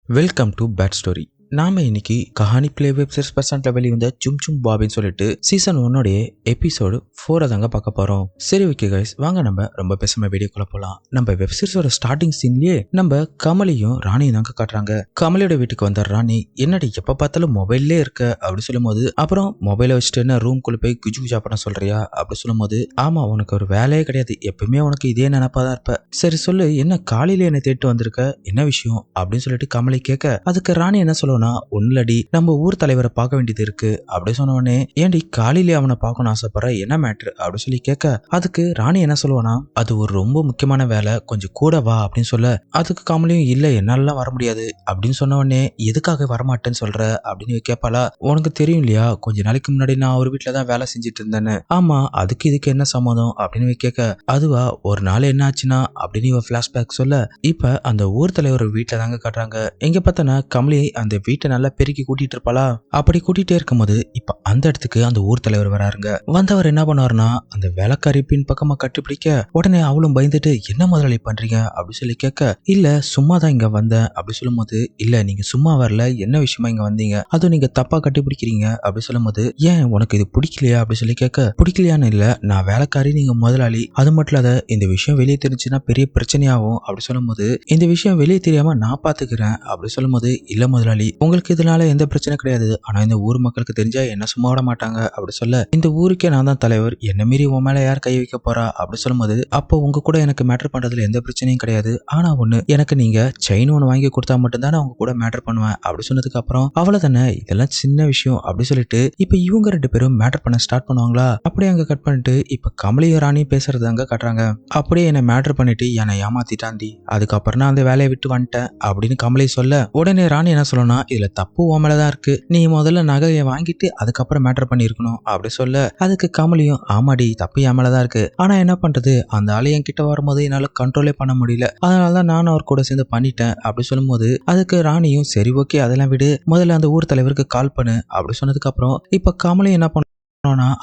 Welcome to bad story. நாம இன்னைக்கு Kahani play web series பர்சன்ட்ல வெளிவந்த சும் சும் பாபின்னு சொல்லிட்டு சீசன் 1 எபிசோடு 4 தாங்க பார்க்க போறோம். சரி ஓகே கைஸ், வாங்க நம்ம ரொம்ப பேசாம வீடியோக்குள்ள போலாம். நம்ம வெப் சீரிஸோட ஸ்டார்டிங் சீன்லயே நம்ம கமலியும் ராணியும் தாங்க காட்டுறாங்க. கமலியோட வீட்டுக்கு வந்த ராணி, என்னடி எப்ப பார்த்தாலும் மொபைல்லே இருக்க அப்படி சொல்லும் போது, அப்புறம் மொபைலை வச்சுட்டு என்ன ரூம்குள்ள போய் குஜு குஜா பண்ண சொல்றியா அப்படி சொல்லும் போது, ஆமா உனக்கு ஒரு வேலையே கிடையாது, எப்பயுமே உனக்கு இதே நினைப்பாதான் இருப்ப. சரி சொல்லு, என்ன காலையில என்ன தேட்டு வந்திருக்க, என்ன விஷயம் அப்படின்னு சொல்லிட்டு கமலி கேட்க, அதுக்கு ராணி என்ன சொல்லுவா, ஒன்லடி நம்ம ஊர் தலைவரை பார்க்க வேண்டியது இருக்கு அப்படி சொன்ன உடனே, ஏண்டி காலையிலே அவனை பார்க்கணும் ஆசைப்படுற, என்ன மேட்ரு அப்படி சொல்லி கேட்க, அதுக்கு ராணி என்ன சொல்லுவானா, அது ஒரு ரொம்ப முக்கியமான வேலை, கொஞ்சம் கூட வா அப்படின்னு சொல்ல, அதுக்கு கமலியும் இல்ல என்னாலலாம் வர முடியாது அப்படின்னு சொன்ன உடனே, எதுக்காக வரமாட்டேன்னு சொல்ற அப்படின்னு கேட்பாளா. உனக்கு தெரியும் இல்லையா, கொஞ்ச நாளைக்கு முன்னாடி நான் அவர் வீட்டுலதான் வேலை செஞ்சுட்டு இருந்தேன்னு. ஆமா, அதுக்கு இதுக்கு என்ன சம்மதம் அப்படின்னு கேட்க, அதுவா ஒரு நாள் என்ன ஆச்சுன்னா அப்படின்னு இவ பிளாஷ்பேக் சொல்ல, இப்ப அந்த ஊர் தலைவர் வீட்டுல தாங்க காட்டுறாங்க. எங்க பார்த்தனா கமலி அந்த வீட்டை நல்லா பெருக்கி கூட்டிட்டு இருப்பாளா. அப்படி கூட்டிட்டே இருக்கும்போது இப்ப அந்த இடத்துக்கு அந்த ஊர் தலைவர் வராருங்க. வந்தவர் என்ன பண்ணுவாருன்னா, அந்த வேலைக்காரி பின் பக்கமா கட்டிப்பிடிக்க, உடனே அவளும் பயந்துட்டு, என்ன முதலாளி பண்றீங்க அப்படி சொல்லி கேட்க, இல்ல சும்மா தான் இங்க வந்தேன் அப்படி சொல்லும் போது, இல்ல நீங்க சும்மா வரல, என்ன விஷயமா இங்க வந்தீங்க, அதுவும் நீங்க தப்பா கட்டிப்பிடிக்கிறீங்க அப்படி சொல்லும் போது, ஏன் உனக்கு இது பிடிக்கலையா அப்படி சொல்லி கேட்க, பிடிக்கலையான்னு இல்ல, நான் வேலைக்காரி, நீங்க முதலாளி, அது மட்டும் இல்லாத இந்த விஷயம் வெளியே தெரிஞ்சுன்னா பெரிய பிரச்சனையாகும் அப்படி சொல்லும் போது, இந்த விஷயம் வெளியே தெரியாம நான் பாத்துக்கிறேன் அப்படி சொல்லும் போது, இல்ல முதலாளி உங்களுக்கு இதனால எந்த பிரச்சனை கிடையாது, ஆனா இந்த ஊர் மக்களுக்கு தெரிஞ்சா என்ன சும்மா விட மாட்டாங்க அப்படி சொல்ல, இந்த ஊருக்கே நான் தான் தலைவர், என்ன மீறி உன் மேல யார் கை வைக்க போறா அப்படி சொல்லும் போது, அப்போ உங்க கூட எனக்கு மேட்டர் பண்றதுல எந்த பிரச்சனையும் கிடையாது, ஆனா ஒண்ணு, எனக்கு நீங்க செயின் ஒண்ணு வாங்கி கொடுத்தா மட்டும்தான் அவங்க கூட மேட்டர் பண்ணுவேன் அப்படி சொன்னதுக்கு அப்புறம், அவ்வளவுதானே இதெல்லாம் சின்ன விஷயம் அப்படி சொல்லிட்டு இப்ப இவங்க ரெண்டு பேரும் மேட்டர் பண்ண ஸ்டார்ட் பண்ணுவாங்களா. அப்படியே அங்க கட் பண்ணிட்டு இப்ப கமலியும் ராணி பேசுறது அங்க காட்டுறாங்க. அப்படியே என்ன மேட்டர் பண்ணிட்டு என்னை ஏமாத்திட்டாண்டி, அதுக்கப்புறம் நான் அந்த வேலையை விட்டு வந்துட்டேன் அப்படின்னு கமலி சொல்ல, உடனே ராணி என்ன சொல்லணும்னா, இதுல தப்பு உன் மேலதான் இருக்கு, நீ முதல்ல நகையை வாங்கிட்டு அதுக்கப்புறம் மேட்டர் பண்ணிருக்கணும் அப்படி சொல்ல, அதுக்கு கமலியும், ஆமாடி தப்பு என் மேலதான் இருக்கு, ஆனா என்ன பண்றது, அந்த ஆளு என் கிட்ட வரும்போது என்னால கண்ட்ரோலே பண்ண முடியல, அதனாலதான் நானும் அவர் கூட சேர்ந்து பண்ணிட்டேன் அப்படி சொல்லும் போது, அதுக்கு ராணியும் சரி ஓகே அதெல்லாம் விடு, முதல்ல அந்த ஊர் தலைவருக்கு கால் பண்ணு அப்படி சொன்னதுக்கு அப்புறம் இப்ப கமலியும் என்ன பண்ண,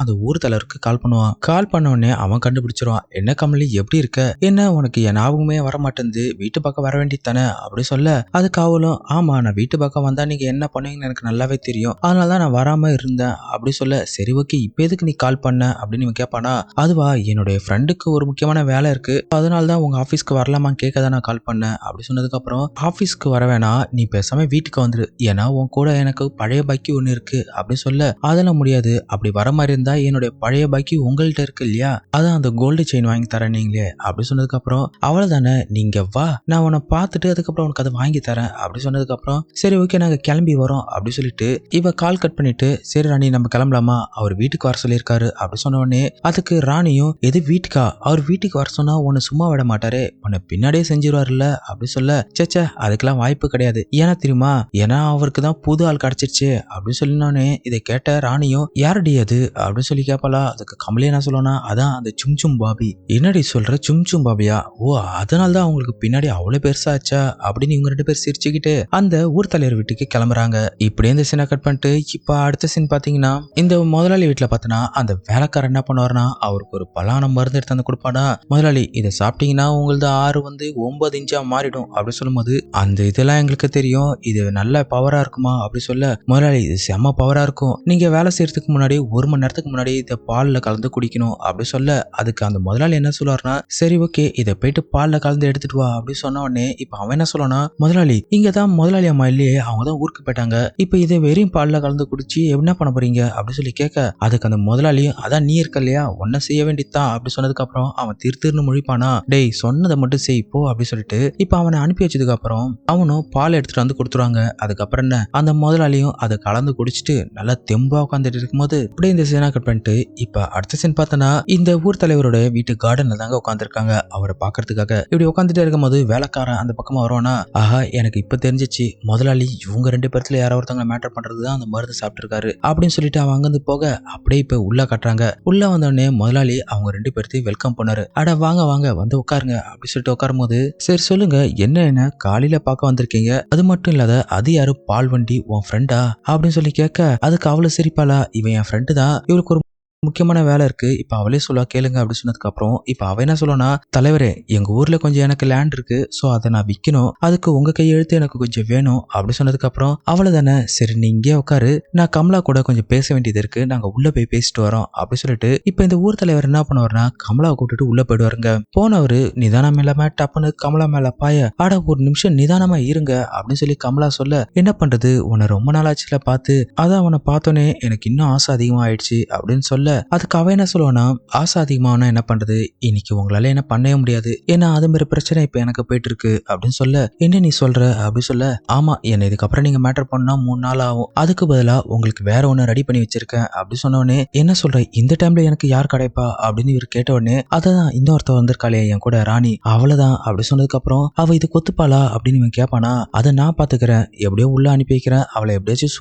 அந்த ஊர் தலைவருக்கு கால் பண்ணுவான். கால் பண்ண உடனே அவன் கண்டுபிடிச்சிருவான், என்ன கமலி எப்படி இருக்க, என்ன உனக்கு என் ஞாபகமே வர மாட்டேங்குது, வீட்டு பக்கம் வர வேண்டியது தானே அப்படி சொல்ல, அதுக்கு அவளும், ஆமா நான் வீட்டு பக்கம் வந்தா நீங்க என்ன பண்ணுவீங்கன்னு எனக்கு நல்லாவே தெரியும், அதனாலதான் நான் வராம இருந்தேன் அப்படி சொல்ல, சரி ஓகே இப்ப எதுக்கு நீ கால் பண்ண அப்படின்னு இவன் கேட்பானா. அதுவா, என்னுடைய ஃப்ரெண்டுக்கு ஒரு முக்கியமான வேலை இருக்கு, அதனாலதான் உங்க ஆபீஸ்க்கு வரலாமா கேட்கதான் நான் கால் பண்ணேன் அப்படி சொன்னதுக்கு அப்புறம், ஆபீஸ்க்கு வர வேணாம், நீ பேசாம வீட்டுக்கு வந்துரு, ஏன்னா உன் கூட எனக்கு பழைய பாக்கி ஒண்ணு இருக்கு அப்படி சொல்ல, அதெல்லாம் முடியாது, அப்படி வர மாதிரி இருந்தா என்னுடைய பழைய பாக்கி உங்கள்கிட்ட இருக்கு இல்லையா, அதான் அந்த கோல்டு செயின் வாங்கி தரேன் நீங்களே அப்படி சொன்னதுக்கு அப்புறம், அவ்வளவுதானே நீங்க வா, நான் உன்னை பார்த்துட்டு அதுக்கப்புறம் உனக்கு அதை வாங்கி தரேன் அப்படி சொன்னதுக்கு அப்புறம், சரி ஓகே நாங்க கிளம்பி வரோம் அப்படி சொல்லிட்டு இவ கால் கட் பண்ணிட்டு, சரி ராணி நம்ம கிளம்பலாமா, அவர் வீட்டுக்கு வர சொல்லியிருக்காரு அப்படி சொன்ன உடனே, அதுக்கு ராணியும், எது வீட்டுக்கா, அவர் வீட்டுக்கு வர சொன்னா உன்னை சும்மா விட மாட்டாரே, உன்னை பின்னாடியே செஞ்சிருவாருல்ல அப்படி சொல்ல, சேச்சே அதுக்கெல்லாம் வாய்ப்பு கிடையாது, ஏன்னா தெரியுமா, ஏன்னா அவருக்கு தான் புது ஆள் கிடைச்சிருச்சு அப்படின்னு சொல்லினோடனே, இதை கேட்ட ராணியும், யாரடி அது அப்படின்னு சொல்லி கேட்பாளா. அதுக்கு கமலி என்ன சொல்லணும்னா, அதான் அந்த சும் சும் பாபி. என்னடி சொல்ற, சும் சும் பாபியா, ஓ அதனாலதான் அவங்களுக்கு பின்னாடி அவ்வளவு பெருசாச்சா அப்படின்னு இவங்க ரெண்டு பேர் சிரிச்சுக்கிட்டு அந்த ஊர் தலைவர் வீட்டுக்கு கிளம்புறாங்க. இப்படியே இந்த சீனை கட் பண்ணிட்டு இப்ப அடுத்த சீன் பாத்தீங்கன்னா, இந்த முதலாளி வீட்டுல பார்த்தனா அந்த வேலைக்காரர் என்ன பண்ணுவாருன்னா, அவருக்கு ஒரு பலான மருந்து எடுத்து வந்து கொடுப்பானா, முதலாளி இதை சாப்பிட்டீங்கன்னா உங்களது 6 வந்து 9 இன்ச்சா மாறிடும் அப்படி சொல்லும் போது, அந்த இதெல்லாம் எங்களுக்கு தெரியும், இது நல்ல பவரா இருக்குமா அப்படி சொல்ல, முதலாளி இது செம்ம பவரா இருக்கும், நீங்க வேலை செய்யறதுக்கு முன்னாடி 1 மணி நேரத்துக்கு முன்னாடி இதை பால்ல கலந்து குடிக்கணும் அப்படி சொல்ல, அதுக்கு அந்த முதலாளி என்ன சொல்லுவாருன்னா, சரி ஓகே இதை போயிட்டு பால்ல கலந்து எடுத்துட்டு வா அப்படி சொன்ன உடனே, இப்ப அவன் என்ன சொல்லனா, முதலாளி இங்க தான் முதலாளி அம்மா இல்லையே, அவங்க தான் ஊருக்கு போயிட்டாங்க, இப்ப இதை வெறும் பால்ல கலந்து குடிச்சு என்ன பண்ண போறீங்க அப்படி சொல்லி கேட்க, அதுக்கு அந்த முதலாளியும், அதான் நீ இருக்க இல்லையா ஒன்ன செய்ய வேண்டியதான் அப்படி சொன்னதுக்கு அப்புறம் அவன் திருன்னு முழிப்பானா, டேய் சொன்னதை மட்டும் செய் போ அப்படி சொல்லிட்டு இப்ப அவனை அனுப்பி வச்சதுக்கு அப்புறம் அவனும் பால் எடுத்துட்டு வந்து கொடுத்துருவாங்க. அதுக்கப்புறம் என்ன, அந்த முதலாளியும் அதை கலந்து குடிச்சிட்டு நல்லா தெம்பா உட்காந்துட்டு இருக்கும்போது, இப்படியே இந்த சீனா கட் பண்ணிட்டு இப்ப அடுத்த சீன் பார்த்தனா, இந்த ஊர் தலைவரோட வீட்டு கார்டன்ல தாங்க உட்காந்துருக்காங்க. அவரை பாக்குறதுக்காக இப்படி உட்காந்துட்டே இருக்கும்போது வேலைக்காரன் அந்த பக்கமா வருவானா, ஆஹா எனக்கு இப்ப தெரிஞ்சிச்சு, முதலாளி இவங்க ரெண்டு பேர்த்துல யாரோ ஒருத்தவங்க மேட்டர் பண்றதுதான் அந்த மருந்து சாப்பிட்டுருக்காரு அப்படின்னு சொல்லிட்டு அவன் அங்கிருந்து போக, அப்படியே இப்ப உள்ள கட்டுறாங்க. உள்ள வந்தோடனே முதலாளி அவங்க ரெண்டு பேர்த்தையும் வெல்கம் பண்ணாரு. அட வாங்க வாங்க வந்து உட்காருங்க அப்படி சொல்லிட்டு உட்காரும் போது, சரி சொல்லுங்க என்ன காலையில பார்க்க வந்திருக்கீங்க, அது மட்டும் இல்லாத அது யாரு பால் வண்டி உன் ஃப்ரெண்டா அப்படின்னு சொல்லி கேட்க, அதுக்கு அவ்வளவு சிரிப்பாளா, இவன் என் ஃப்ரெண்டு தான், இவளுக்கு ஒரு முக்கியமான வேலை இருக்கு, இப்ப அவளே சொல்லுவா கேளுங்க அப்படி சொன்னதுக்கு அப்புறம் இப்ப அவ என்ன சொல்லுவானா, தலைவரே எங்க ஊர்ல கொஞ்சம் எனக்கு லேண்ட் இருக்கு, சோ அதை நான் விக்கணும், அதுக்கு உங்க கையெழுத்து எனக்கு கொஞ்சம் வேணும் அப்படி சொன்னதுக்கு அப்புறம் அவ்வளவுதானே, சரி நீ இங்கே உட்காரு, நான் கமலா கூட கொஞ்சம் பேச வேண்டியது இருக்கு, நாங்க உள்ள போய் பேசிட்டு வரோம் அப்படி சொல்லிட்டு இப்ப இந்த ஊர் தலைவர் என்ன பண்ணுவாருன்னா கமலாவை கூட்டிட்டு உள்ள போயிடுவாருங்க. போனவரு நிதானம் இல்லாம டப்புன்னு கமலா மேல பாய, அட ஒரு நிமிஷம் நிதானமா இருங்க அப்படின்னு சொல்லி கமலா சொல்ல, என்ன பண்றது உன்னை ரொம்ப நாள் ஆச்சுல பார்த்து, அதான் அவனை பார்த்தோன்னே எனக்கு இன்னும் ஆசை அதிகமா ஆயிடுச்சு அப்படின்னு சொல்ல, அதுக்கு அவ என்ன சொல்லுவானா, ஆசை அதிகமானா என்ன பண்றது, இன்னைக்கு உங்களால என்ன பண்ணவே முடியாது, ஏன்னா அது மாதிரி பிரச்சனை இப்ப எனக்கு போயிட்டு இருக்கு அப்படின்னு சொல்ல, என்ன நீ சொல்ற அப்படின்னு சொல்ல, ஆமா என்ன இதுக்கப்புறம் நீங்க மேட்டர் பண்ணா 3 நாள் ஆகும், அதுக்கு பதிலா உங்களுக்கு வேற ஒண்ணு ரெடி பண்ணி வச்சிருக்கேன் அப்படி சொன்ன உடனே, என்ன சொல்ற இந்த டைம்ல எனக்கு யார் கிடைப்பா அப்படின்னு இவர் கேட்ட உடனே, அதான் இன்னொருத்த வந்திருக்காளே என் கூட ராணி அவ்வளவுதான் அப்படி சொன்னதுக்கு அப்புறம் அவ இது கொத்துப்பாளா அப்படின்னு இவன் கேட்பானா, அதை நான் பாத்துக்கிறேன், எப்படியோ உள்ள அனுப்பி வைக்கிறேன், அவளை எப்படியாச்சும்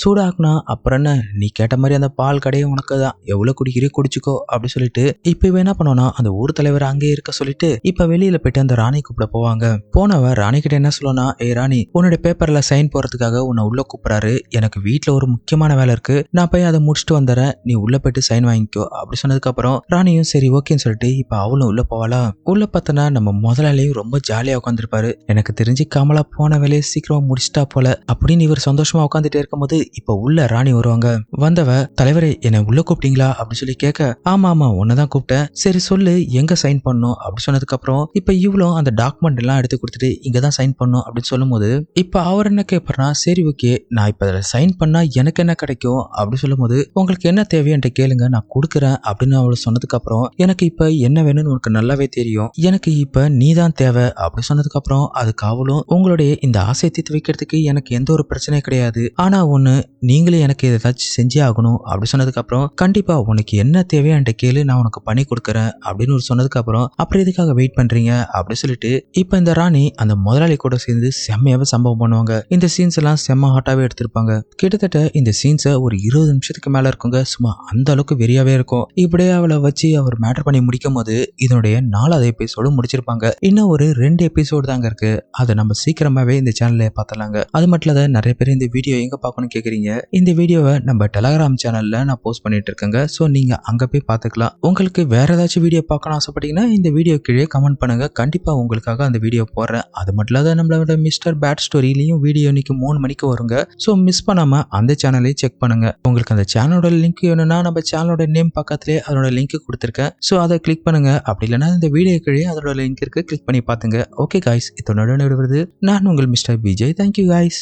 சூடாக்குனா அப்புறம் என்ன, நீ கேட்ட மாதிரி அந்த பால் கடையே உனக்கு தான், எவ்வளவு குடிக்கிறே குடிச்சுக்கோ அப்படி சொல்லிட்டு இப்ப இவன் என்ன பண்ணுவானா, அந்த ஊர் தலைவர் அங்கே இருக்க சொல்லிட்டு இப்ப வெளியில போயிட்டு அந்த ராணி கூப்பிட போவாங்க. போனவ ராணி கிட்ட என்ன சொல்லுவானா, ஏ ராணி உன்னோட பேப்பர்ல சைன் போறதுக்காக உன்னை உள்ள கூப்பிடுறாரு, எனக்கு வீட்டுல ஒரு முக்கியமான வேலை இருக்கு, நான் போய் அதை முடிச்சுட்டு வந்துடுறேன், நீ உள்ள போயிட்டு சைன் வாங்கிக்கோ அப்படி சொன்னதுக்கு அப்புறம் ராணியும் சரி ஓகேன்னு சொல்லிட்டு இப்ப அவளும் உள்ள போவாளா. உள்ள பார்த்தனா நம்ம முதலாளியும் ரொம்ப ஜாலியா உட்காந்துருப்பாரு, எனக்கு தெரிஞ்சு கமலா போன வேலையை சீக்கிரமா முடிச்சிட்டா போல அப்படின்னு இவர் சந்தோஷமா உட்காந்துட்டே இருக்கும்போது இப்ப உள்ள ராணி வருவாங்க. வந்தவ, தலைவரே என்னை உள்ள கூப்பிட்டீங்களா அப்படின்னு சொல்லி கேட்க, ஆமா ஆமா உன்னதான் கூப்பிட்டேன், சரி சொல்லு எங்க சைன் பண்ணும் அப்படி சொன்னதுக்கு அப்புறம் இப்ப இவ்வளோ அந்த டாக்குமெண்ட் எல்லாம் எடுத்து கொடுத்துட்டு இங்கதான் சைன் பண்ணும் அப்படின்னு சொல்லும் போது இப்ப அவர் என்ன கேட்பாருனா, சரி ஓகே நான் இப்ப சைன் பண்ணா எனக்கு என்ன கிடைக்கும் அப்படி சொல்லும் போது, உங்களுக்கு என்ன தேவையன்ட்டு கேளுங்க நான் கொடுக்குறேன் அப்படின்னு அவளை சொன்னதுக்கு அப்புறம், எனக்கு இப்ப என்ன வேணும்னு உனக்கு நல்லாவே தெரியும், எனக்கு இப்ப நீதான் தேவை அப்படி சொன்னதுக்கு அப்புறம் அதுக்கு அவளும், உங்களுடைய இந்த ஆசையை தீர்த்து வைக்கிறதுக்கு எனக்கு எந்த ஒரு பிரச்சனையும் கிடையாது, ஆனா ஒண்ணு நீங்களே எனக்கு ஏதாச்சும் செஞ்சே ஆகணும் அப்படி சொன்னதுக்கு அப்புறம், கண்டிப்பா உனக்கு என்ன தேவையான்ட்டு கேளு நான் உனக்கு பண்ணி கொடுக்குறேன் அப்படின்னு ஒரு சொன்னதுக்கு அப்புறம், அப்புறம் இதுக்காக வெயிட் பண்றீங்க அப்படி சொல்லிட்டு இப்ப இந்த ராணி அந்த முதலாளி கூட சேர்ந்து செம்மையாவே சம்பவம் பண்ணுவாங்க. இந்த சீன்ஸ் எல்லாம் செம்ம ஹாட்டாவே எடுத்திருப்பாங்க. கிட்டத்தட்ட இந்த சீன்ஸை ஒரு 20 நிமிஷத்துக்கு மேல இருக்குங்க, சும்மா அந்த அளவுக்கு வெறியாவே இருக்கும். இப்படியே அவளை வச்சு அவர் மேட்டர் பண்ணி முடிக்கும் போது இதனுடைய 4வது எபிசோடு முடிச்சிருப்பாங்க. இன்னும் ஒரு 2 எபிசோடு தாங்க இருக்கு, அதை நம்ம சீக்கிரமாவே இந்த சேனல்ல பார்த்தலாங்க. அது மட்டும் இல்ல நிறைய பேர் இந்த வீடியோ எங்க பார்க்கணும்னு கேக்குறீங்க, இந்த வீடியோவை நம்ம டெலகிராம் சேனல்ல நான் போஸ்ட் பண்ணிட்டு இருக்கேங்க, சோ நீங்க அங்க போய் பார்த்துக்கலாம். உங்களுக்கு வேற ஏதாச்சும் வீடியோ பார்க்கணும் ஆசைப்பட்டீங்கன்னா இந்த வீடியோ கீழே கமெண்ட் பண்ணுங்க, கண்டிப்பா உங்களுக்காக அந்த வீடியோ போடுறேன். அது மட்டும் இல்லாத நம்மளோட மிஸ்டர் பேட் ஸ்டோரியிலையும் வீடியோ இன்னைக்கு 3 மணிக்கு வருங்க, சோ மிஸ் பண்ணாம அந்த சேனலையும் செக் பண்ணுங்க. உங்களுக்கு அந்த சேனலோட லிங்க் வேணும்னா நம்ம சேனலோட நேம் பக்கத்திலே அதோட லிங்க் கொடுத்துருக்கேன், சோ அதை கிளிக் பண்ணுங்க, அப்படி இல்லைன்னா இந்த வீடியோ கீழே அதோட லிங்க் இருக்கு, கிளிக் பண்ணி பாத்துங்க. ஓகே காய்ஸ், இதோட விடுவது நான் உங்கள் மிஸ்டர் விஜய். Thank you guys.